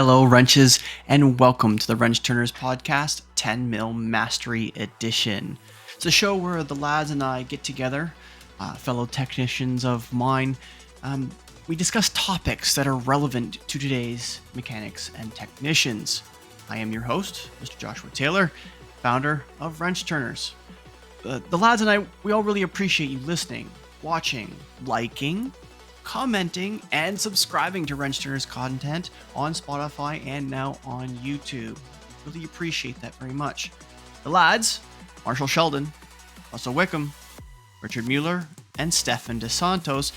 Hello, wrenches, and welcome to the Wrench Turners Podcast 10 Mil Mastery Edition. It's a show where the lads and I get together, fellow technicians of mine. We discuss topics that are relevant to today's mechanics and technicians. I am your host, Mr. Joshua Taylor, founder of Wrench Turners. The lads and I, we all really appreciate you listening, watching, liking, commenting, and subscribing to Wrench Turners content on Spotify and now on YouTube. Really appreciate that very much. The lads, Marshall Sheldon, Russell Wickham, Richard Mueller, and Stephan Dos Santos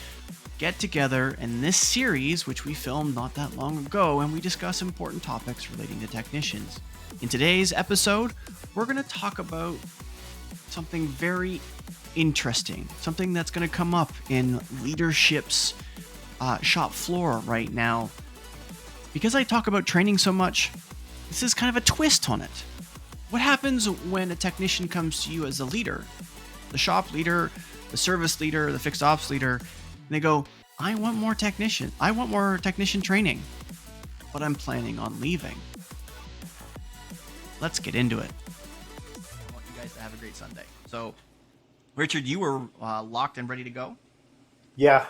get together in this series, which we filmed not that long ago, and we discuss important topics relating to technicians. In today's episode, we're going to talk about something very interesting, something that's going to come up in leadership's shop floor right now. Because I talk about training so much, this is kind of a twist on it. What happens when a technician comes to you as a leader, the shop leader, the service leader, the fixed ops leader, and they go, I want more technician training, but I'm planning on leaving. Let's get into it. I want you guys to have a great Sunday. So, Richard, you were locked and ready to go? Yeah,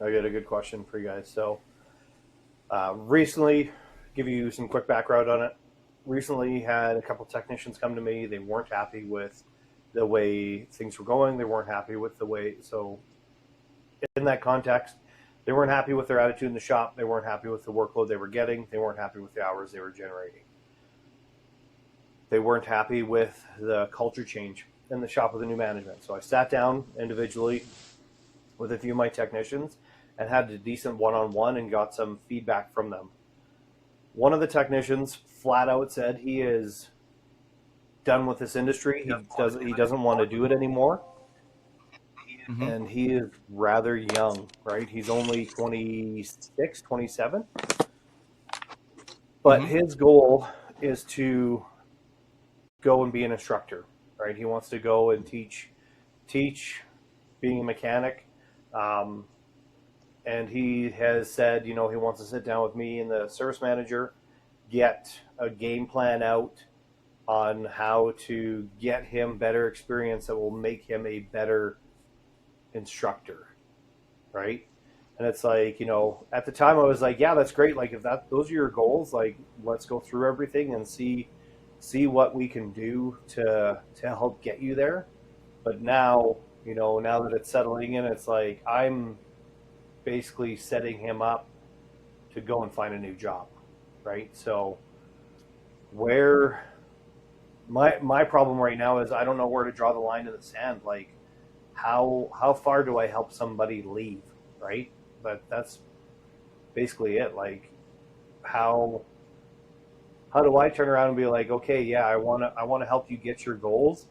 I got a good question for you guys. So, recently, give you some quick background on it. Recently had a couple technicians come to me. They weren't happy with the way things were going. They weren't happy with the way, so in that context, they weren't happy with their attitude in the shop. They weren't happy with the workload they were getting. They weren't happy with the hours they were generating. They weren't happy with the culture change in the shop with the new management. So I sat down individually with a few of my technicians and had a decent one-on-one and got some feedback from them. One of the technicians flat out said he is done with this industry. He doesn't want to do it anymore. Mm-hmm. And he is rather young, right? He's only 26, 27. But his goal is to go and be an instructor, right? He wants to go and teach being a mechanic. And he has said, he wants to sit down with me and the service manager, get a game plan out on how to get him better experience that will make him a better instructor, right? And it's like, at the time I was like, yeah, that's great. Like, if those are your goals, like, let's go through everything and see what we can do to help get you there. But now, now that it's settling in, it's like I'm basically setting him up to go and find a new job, right? So where my problem right now is I don't know where to draw the line in the sand. Like, how far do I help somebody leave, right? But that's basically it. Like, how do I turn around and be like, okay, yeah, I want to help you get your goals,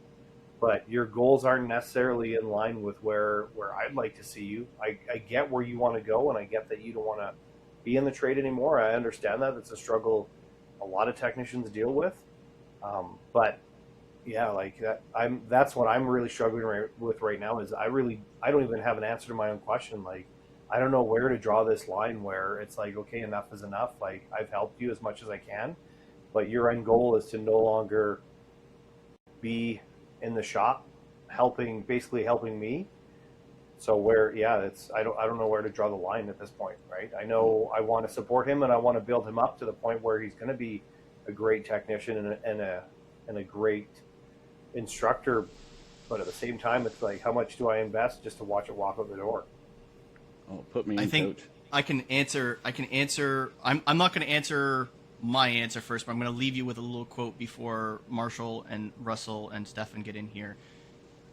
but your goals aren't necessarily in line with where I'd like to see you. I get where you want to go, and I get that you don't want to be in the trade anymore. I understand that. It's a struggle a lot of technicians deal with. But yeah, like that's what I'm really struggling with right now is I don't even have an answer to my own question. Like, I don't know where to draw this line where it's like, okay, enough is enough. Like, I've helped you as much as I can, but your end goal is to no longer be in the shop helping me. So I don't know where to draw the line at this point, right? I know I want to support him and I want to build him up to the point where he's going to be a great technician and a great instructor, but at the same time, it's like, how much do I invest just to watch it walk out the door? Oh, put me in, I think coach. I can answer. I'm not going to answer my answer first, but I'm going to leave you with a little quote before Marshall and Russell and Stephan get in here.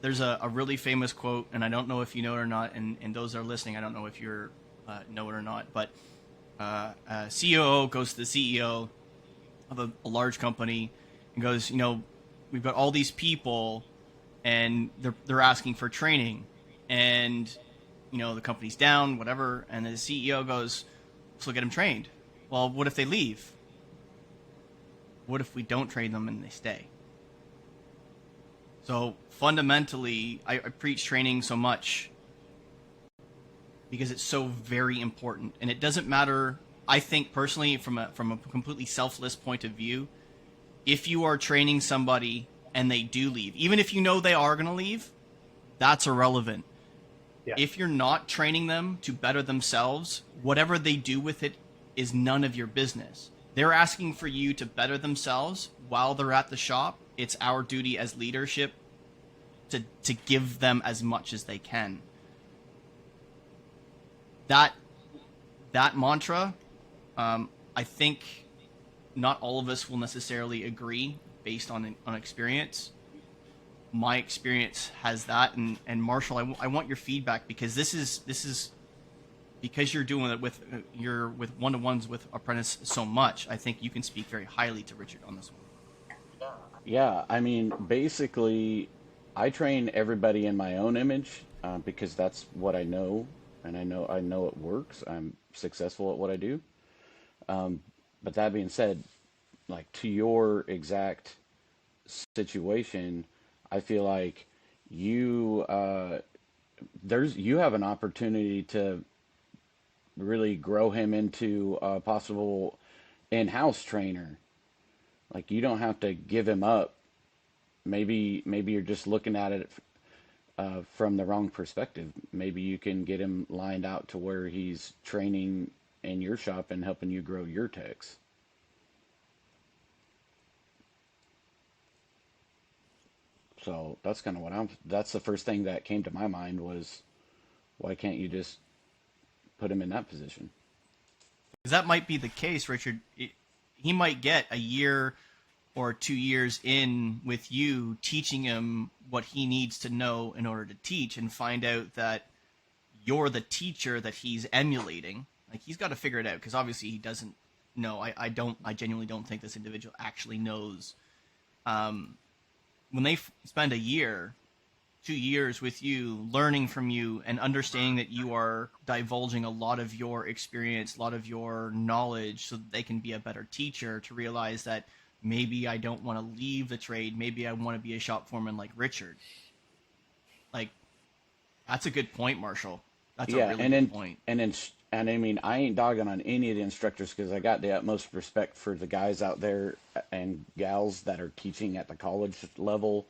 There's a really famous quote, and I don't know if you know it or not, and those that are listening, I don't know if you know it or not, but a COO goes to the CEO of a large company and goes, we've got all these people, and they're asking for training, and the company's down, whatever, and the CEO goes, so get them trained. Well, what if they leave? What if we don't train them and they stay? So fundamentally, I preach training so much because it's so very important, and it doesn't matter I think personally, from a completely selfless point of view, if you are training somebody and they do leave, even if you know they are going to leave, that's irrelevant. Yeah. If you're not training them to better themselves, whatever they do with it is none of your business. They're asking for you to better themselves while they're at the shop. It's our duty as leadership to give them as much as they can. That that mantra, I think not all of us will necessarily agree based on experience. My experience has that, and Marshall, I want your feedback, because this is because you're doing it with you're with one-to-ones with apprentice so much. I think you can speak very highly to Richard on this one. Yeah, I mean, basically, I train everybody in my own image because that's what I know, and I know it works. I'm successful at what I do. But that being said, like to your exact situation, I feel like you you have an opportunity to really grow him into a possible in-house trainer. Like you don't have to give him up. Maybe you're just looking at it from the wrong perspective. Maybe you can get him lined out to where he's training in your shop and helping you grow your techs. So that's kind of what that's the first thing that came to my mind was why can't you just put him in that position? Because that might be the case, Richard. He might get a year or 2 years in with you teaching him what he needs to know in order to teach, and find out that you're the teacher that he's emulating. Like, he's got to figure it out, because obviously he doesn't know. I genuinely don't think this individual actually knows. When they spend a year, 2 years with you, learning from you, and understanding that you are divulging a lot of your experience, a lot of your knowledge, so that they can be a better teacher, to realize that maybe I don't want to leave the trade. Maybe I want to be a shop foreman like Richard. Like, that's a good point, Marshall. That's a Yeah, really good point. and I mean, I ain't dogging on any of the instructors because I got the utmost respect for the guys out there and gals that are teaching at the college level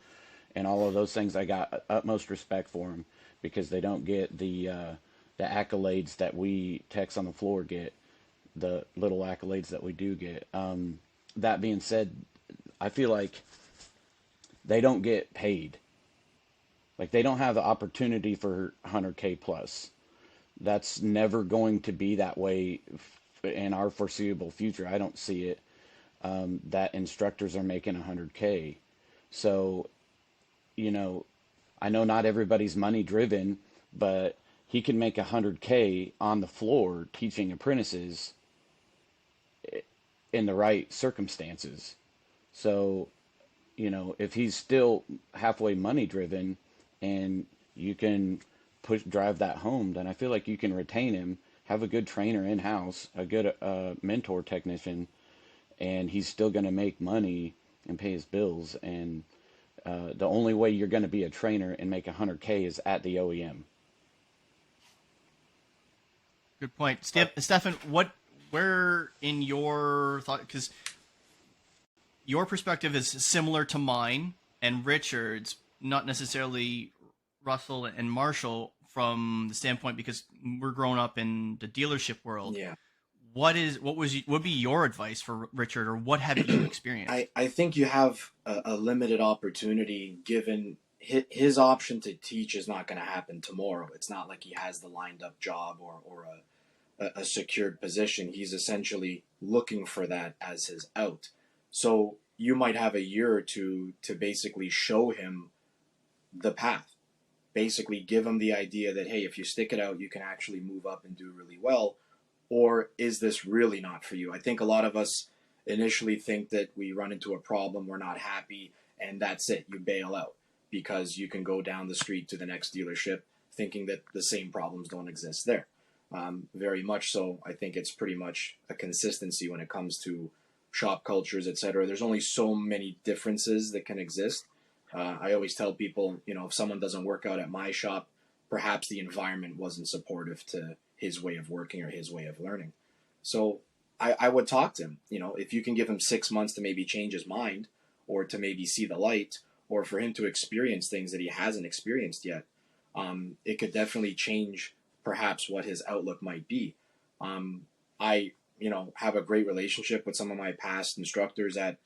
and all of those things. I got utmost respect for them because they don't get the accolades that we techs on the floor get, the little accolades that we do get. That being said, I feel like they don't get paid. Like they don't have the opportunity for 100K plus. That's never going to be that way in our foreseeable future. I don't see it that instructors are making 100K. So, you know, I know not everybody's money driven, but he can make 100K on the floor teaching apprentices in the right circumstances. So, if he's still halfway money driven and you can drive that home, then I feel like you can retain him, have a good trainer in house, a good mentor technician, and he's still going to make money and pay his bills. And the only way you're going to be a trainer and make 100K is at the OEM. Good point. Stefan, where in your thought, because your perspective is similar to mine and Richard's, not necessarily Russell and Marshall, from the standpoint because we're growing up in the dealership world. Yeah. What would be your advice for Richard, or what have you experienced? I think you have a limited opportunity given his option to teach is not going to happen tomorrow. It's not like he has the lined up job or a secured position. He's essentially looking for that as his out. So you might have a year or two to basically show him the path. Basically give him the idea that, hey, if you stick it out, you can actually move up and do really well. Or is this really not for you? I think a lot of us initially think that we run into a problem, we're not happy, and that's it. You bail out because you can go down the street to the next dealership thinking that the same problems don't exist there. Very much so. I think it's pretty much a consistency when it comes to shop cultures, etc. There's only so many differences that can exist. I always tell people, if someone doesn't work out at my shop, perhaps the environment wasn't supportive to his way of working or his way of learning. So I would talk to him. If you can give him 6 months to maybe change his mind, or to maybe see the light, or for him to experience things that he hasn't experienced yet, it could definitely change perhaps what his outlook might be. I have a great relationship with some of my past instructors at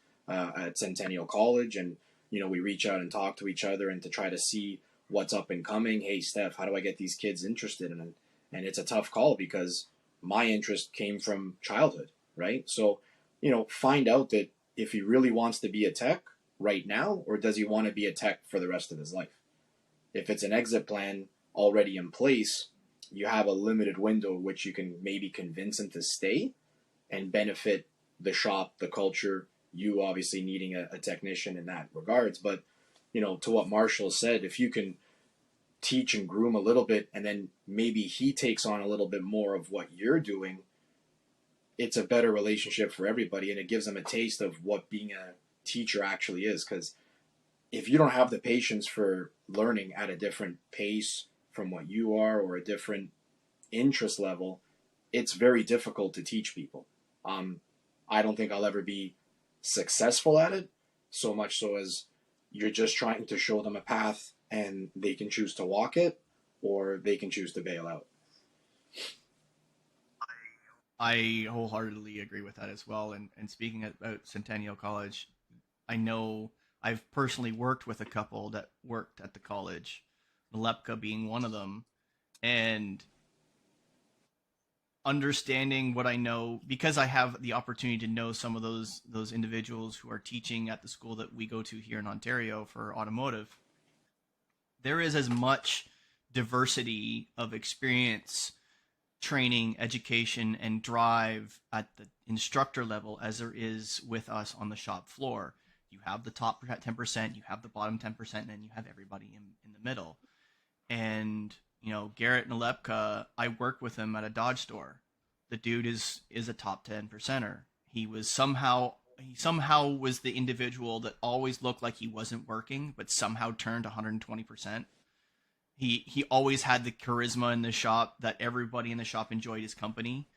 Centennial College, and we reach out and talk to each other and to try to see what's up and coming. Hey, Steph, how do I get these kids interested in it? And it's a tough call because my interest came from childhood, right? So, find out that if he really wants to be a tech right now, or does he want to be a tech for the rest of his life? If it's an exit plan already in place, you have a limited window which you can maybe convince him to stay and benefit the shop, the culture, you obviously needing a technician in that regards. But, to what Marshall said, if you can teach and groom a little bit, and then maybe he takes on a little bit more of what you're doing, it's a better relationship for everybody, and it gives them a taste of what being a teacher actually is. Because if you don't have the patience for learning at a different pace from what you are, or a different interest level, it's very difficult to teach people. I don't think I'll ever be successful at it, so much so as you're just trying to show them a path and they can choose to walk it, or they can choose to bail out. I wholeheartedly agree with that as well. And speaking about Centennial College, I know I've personally worked with a couple that worked at the college, Nalepka being one of them, and understanding what I know, because I have the opportunity to know some of those individuals who are teaching at the school that we go to here in Ontario for automotive. There is as much diversity of experience, training, education, and drive at the instructor level as there is with us on the shop floor. You have the top 10%, you have the bottom 10%, and then you have everybody in the middle. And, Garrett Nalepka, I worked with him at a Dodge store. The dude is a top 10 percenter. He somehow was the individual that always looked like he wasn't working, but somehow turned 120%. He always had the charisma in the shop that everybody in the shop enjoyed his company.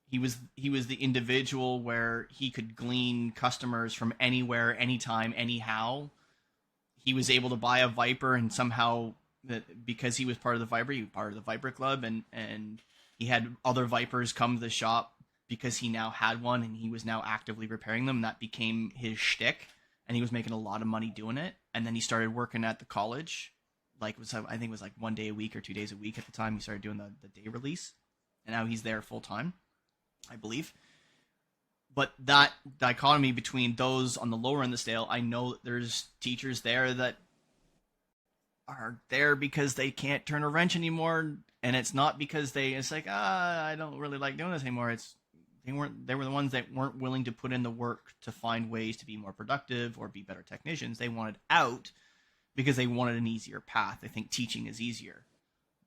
He was the individual where he could glean customers from anywhere, anytime, anyhow. He was able to buy a Viper, and somehow, because he was part of the Viper, he was part of the Viper Club, and he had other Vipers come to the shop because he now had one, and he was now actively repairing them. That became his shtick, and he was making a lot of money doing it. And then he started working at the college, I think it was like 1 day a week or 2 days a week at the time. He started doing the day release, and now he's there full time, I believe. But that dichotomy between those on the lower end of the scale, I know that there's teachers there that are there because they can't turn a wrench anymore, and it's not because it's like, I don't really like doing this anymore. They were the ones that weren't willing to put in the work to find ways to be more productive or be better technicians. They wanted out because they wanted an easier path. They think teaching is easier.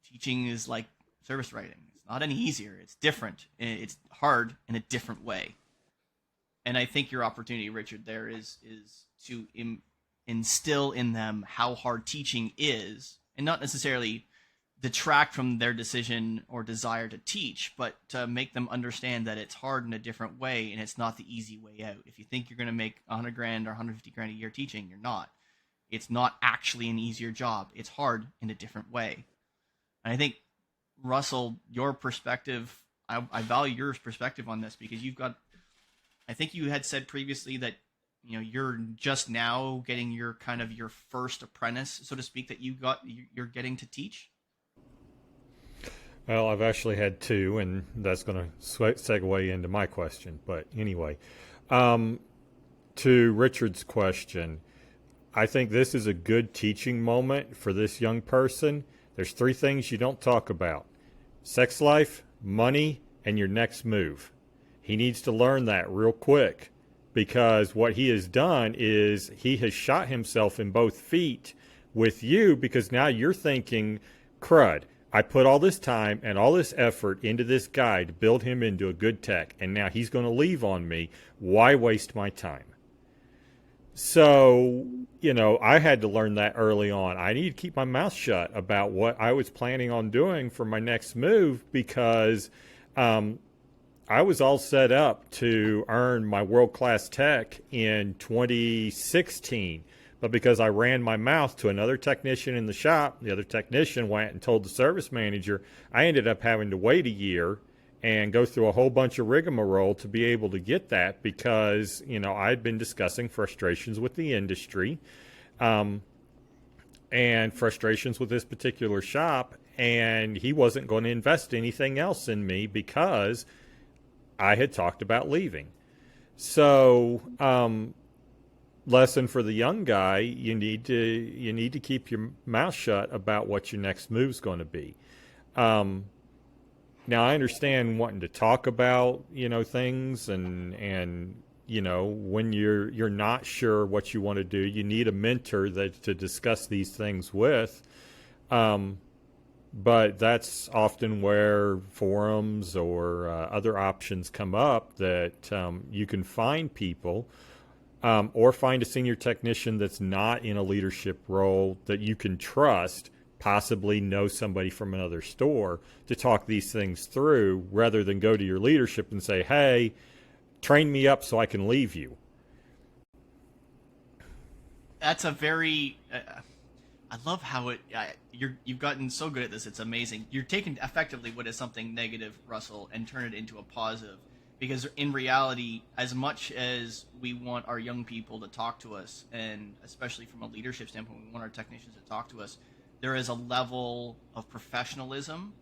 Teaching is like service writing. It's not any easier. It's different. It's hard in a different way. And I think your opportunity, Richard, there is to instill in them how hard teaching is, and not necessarily detract from their decision or desire to teach, but to make them understand that it's hard in a different way, and it's not the easy way out. If you think you're going to make $100,000 or $150,000 a year teaching, you're not. It's not actually an easier job. It's hard in a different way. And I think, Russell, your perspective, I value your perspective on this, because you've got, I think you had said previously that, you're just now getting your first apprentice, so to speak, that you're getting to teach. Well, I've actually had two, and that's going to segue into my question. But anyway, to Richard's question, I think this is a good teaching moment for this young person. There's three things you don't talk about: sex life, money, and your next move. He needs to learn that real quick, because what he has done is he has shot himself in both feet with you, because now you're thinking, crud, I put all this time and all this effort into this guy to build him into a good tech, and now he's going to leave on me. Why waste my time? So, I had to learn that early on. I need to keep my mouth shut about what I was planning on doing for my next move, because I was all set up to earn my world class tech in 2016. But because I ran my mouth to another technician in the shop, the other technician went and told the service manager, I ended up having to wait a year and go through a whole bunch of rigmarole to be able to get that because, I'd been discussing frustrations with the industry and frustrations with this particular shop. And he wasn't going to invest anything else in me because I had talked about leaving. So, lesson for the young guy: you need to keep your mouth shut about what your next move's going to be. Now, I understand wanting to talk about things and when you're not sure what you want to do, you need a mentor to discuss these things with. But that's often where forums or other options come up that you can find people or find a senior technician that's not in a leadership role that you can trust, possibly know somebody from another store to talk these things through rather than go to your leadership and say, hey, train me up so I can leave you. That's a very I love how you've gotten so good at this. It's amazing. You're taking effectively what is something negative, Russell, and turn it into a positive. Because in reality, as much as we want our young people to talk to us, and especially from a leadership standpoint, we want our technicians to talk to us, there is a level of professionalism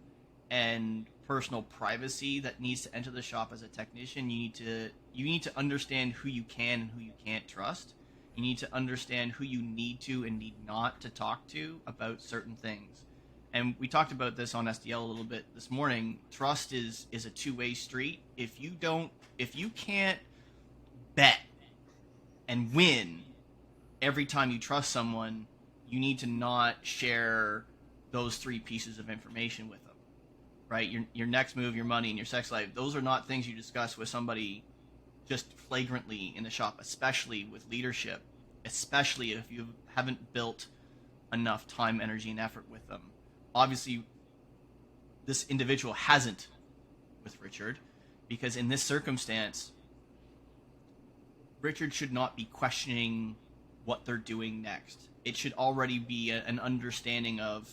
and personal privacy that needs to enter the shop as a technician. You need to understand who you can and who you can't trust. You need to understand who you need to and need not to talk to about certain things. And we talked about this on SDL a little bit this morning. Trust is a two-way street. If you can't bet and win every time you trust someone, you need to not share those three pieces of information with them, right? Your next move, your money, and your sex life. Those are not things you discuss with somebody just flagrantly in the shop, especially with leadership, especially if you haven't built enough time, energy, and effort with them. Obviously, this individual hasn't with Richard, because in this circumstance, Richard should not be questioning what they're doing next. It should already be an understanding of,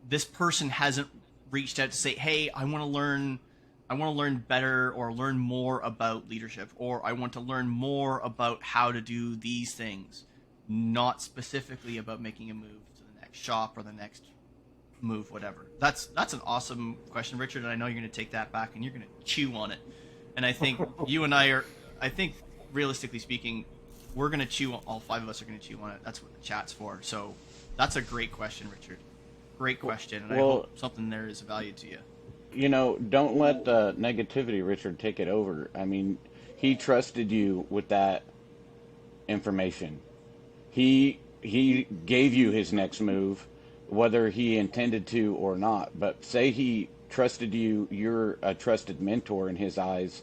this person hasn't reached out to say, hey, I want to learn better or learn more about leadership, or I want to learn more about how to do these things, not specifically about making a move to the next shop or the next move, whatever. That's an awesome question, Richard, and I know you're going to take that back and you're going to chew on it. And I think you and I think realistically speaking, we're going to chew, all five of us are going to chew on it. That's what the chat's for. So that's a great question, Richard. Great question, and I hope something there is of value to you. Don't let the negativity, Richard, take it over. I mean, he trusted you with that information. He gave you his next move, whether he intended to or not. But say he trusted you, you're a trusted mentor in his eyes,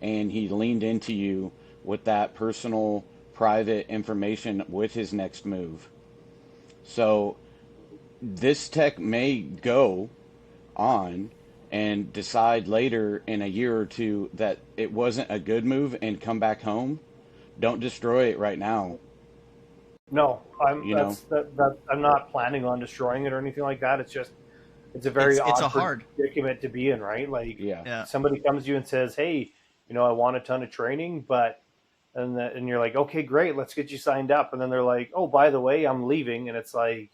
and he leaned into you with that personal, private information with his next move. So this tech may go on and decide later in a year or two that it wasn't a good move and come back home. Don't destroy it right now. No, I'm not planning on destroying it or anything like that. It's just it's a very it's odd hard predicament to be in, right? Like, Yeah. somebody comes to you and says, "Hey, I want a ton of training, but," and you're like, "Okay, great, let's get you signed up," and then they're like, "Oh, by the way, I'm leaving," and it's like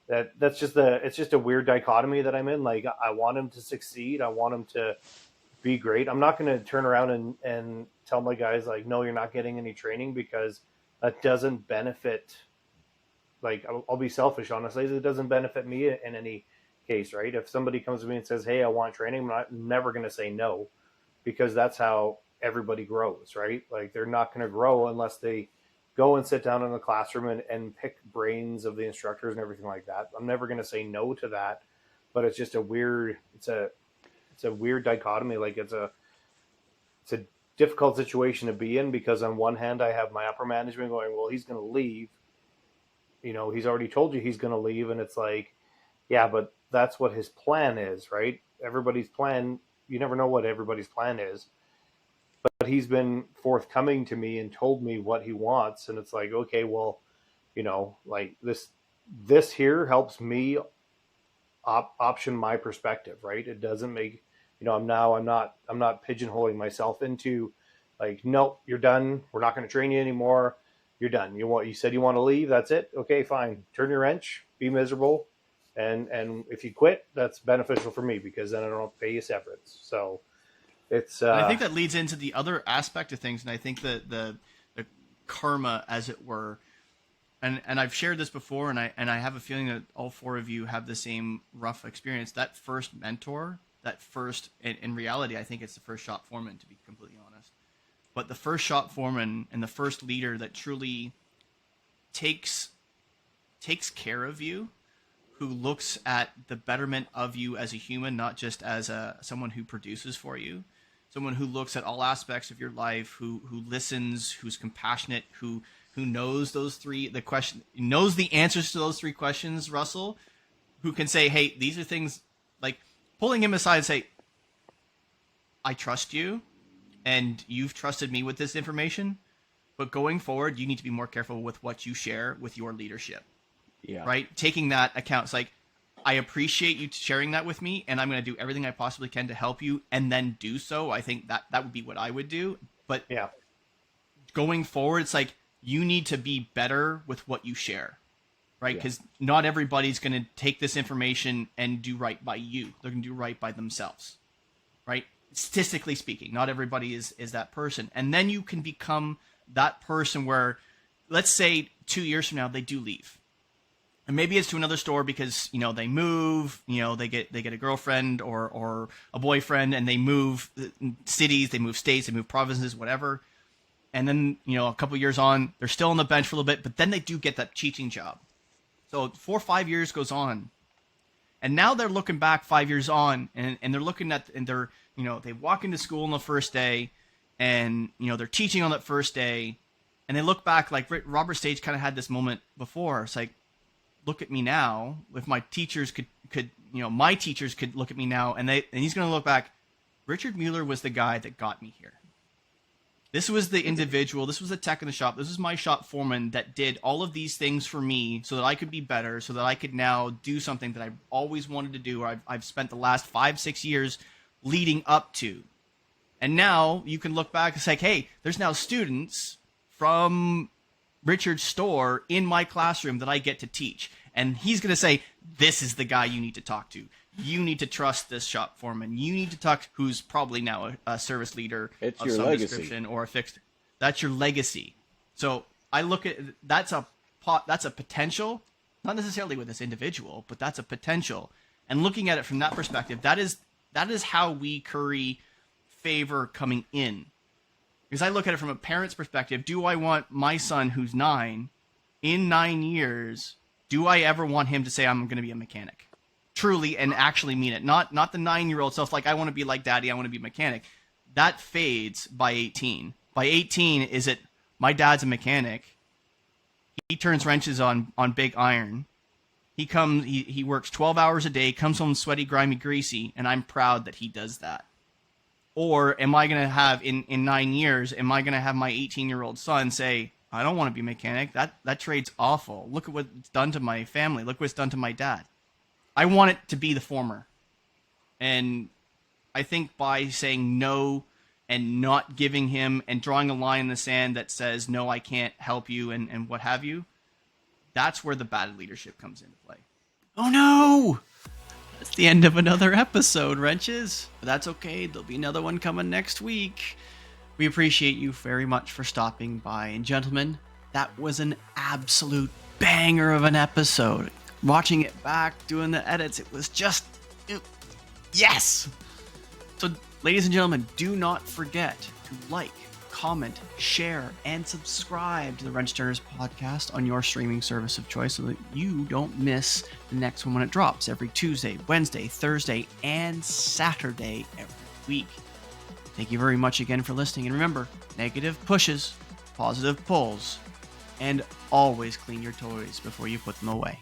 it's just a weird dichotomy that I'm in. Like, I want him to succeed, I want him to be great. I'm not going to turn around and tell my guys like, "No, you're not getting any training," because that doesn't benefit. Like, I'll be selfish, honestly. It doesn't benefit me in any case, right? If somebody comes to me and says, "Hey, I want training," I'm never going to say no, because that's how everybody grows, right? Like, they're not going to grow unless they go and sit down in the classroom and pick brains of the instructors and everything like that. I'm never going to say no to that, but it's just it's a weird dichotomy. Like, it's a difficult situation to be in, because on one hand, I have my upper management going, "Well, he's going to leave. He's already told you he's going to leave." And it's like, yeah, but that's what his plan is, right? Everybody's plan you never know what everybody's plan is. But he's been forthcoming to me and told me what he wants, and it's like, okay, well, like this here helps me option my perspective, right? It doesn't make, I'm not pigeonholing myself into like, nope, you're done. We're not going to train you anymore. You're done. You said you want to leave. That's it. Okay, fine. Turn your wrench, be miserable. And if you quit, that's beneficial for me because then I don't have to pay you severance. So it's, And I think that leads into the other aspect of things. And I think that the karma, as it were, and I've shared this before, and I have a feeling that all four of you have the same rough experience. That first mentor, in reality, I think it's the first shop foreman, to be completely honest. But the first shop foreman and the first leader that truly takes care of you, who looks at the betterment of you as a human, not just as someone who produces for you, someone who looks at all aspects of your life, who listens, who's compassionate, who knows knows the answers to those three questions, Russell, who can say, hey, these are things, like pulling him aside and say, I trust you and you've trusted me with this information, but going forward, you need to be more careful with what you share with your leadership. Yeah. Right? Taking that account. It's like, I appreciate you sharing that with me, and I'm going to do everything I possibly can to help you, and then do so. I think that would be what I would do. But yeah, going forward, it's like, you need to be better with what you share, right? Because not everybody's going to take this information and do right by you. They're going to do right by themselves, right? Statistically speaking, not everybody is that person. And then you can become that person where, let's say 2 years from now, they do leave. And maybe it's to another store because, they move, they get a girlfriend or a boyfriend, and they move cities, they move states, they move provinces, whatever. And then, a couple years on, they're still on the bench for a little bit, but then they do get that teaching job. So 4 or 5 years goes on. And now they're looking back 5 years on, and they're looking at, and they're, they walk into school on the first day, and, they're teaching on that first day, and they look back, like Robert Stage kind of had this moment before. It's like, look at me now. If my teachers could my teachers could look at me now, and he's going to look back. Richard Mueller was the guy that got me here. This was the individual. This was the tech in the shop. This was my shop foreman that did all of these things for me so that I could be better, so that I could now do something that I always wanted to do, or I've spent the last 5-6 years leading up to. And now you can look back and say, hey, there's now students from Richard's store in my classroom that I get to teach. And he's going to say, this is the guy you need to talk to. You need to trust this shop foreman. You need to talk, who's probably now a service leader It's of your some legacy. description or a fixed. That's your legacy. So I look at that's a potential, not necessarily with this individual, but that's a potential. And looking at it from that perspective, that is how we curry favor coming in. Because I look at it from a parent's perspective. Do I want my son, who's 9, in 9 years, do I ever want him to say, I'm going to be a mechanic? Truly and actually mean it. Not the 9-year-old self, like, I want to be like daddy, I want to be a mechanic. That fades by 18. By 18, is it, my dad's a mechanic. He turns wrenches on big iron. He works 12 hours a day, comes home sweaty, grimy, greasy, and I'm proud that he does that. Or am I going to have, in 9 years, am I going to have my 18-year-old son say, I don't want to be a mechanic. That trade's awful. Look at what it's done to my family. Look what it's done to my dad. I want it to be the former. And I think by saying no and not giving him and drawing a line in the sand that says, no, I can't help you and what have you, that's where the bad leadership comes into play. Oh no! That's the end of another episode, Wrenches. But that's okay. There'll be another one coming next week. We appreciate you very much for stopping by. And gentlemen, that was an absolute banger of an episode. Watching it back, doing the edits, it was just, yes! So, ladies and gentlemen, do not forget to like, comment, share, and subscribe to the Wrench Turners podcast on your streaming service of choice so that you don't miss the next one when it drops every Tuesday, Wednesday, Thursday, and Saturday every week. Thank you very much again for listening. And remember, negative pushes, positive pulls, and always clean your toys before you put them away.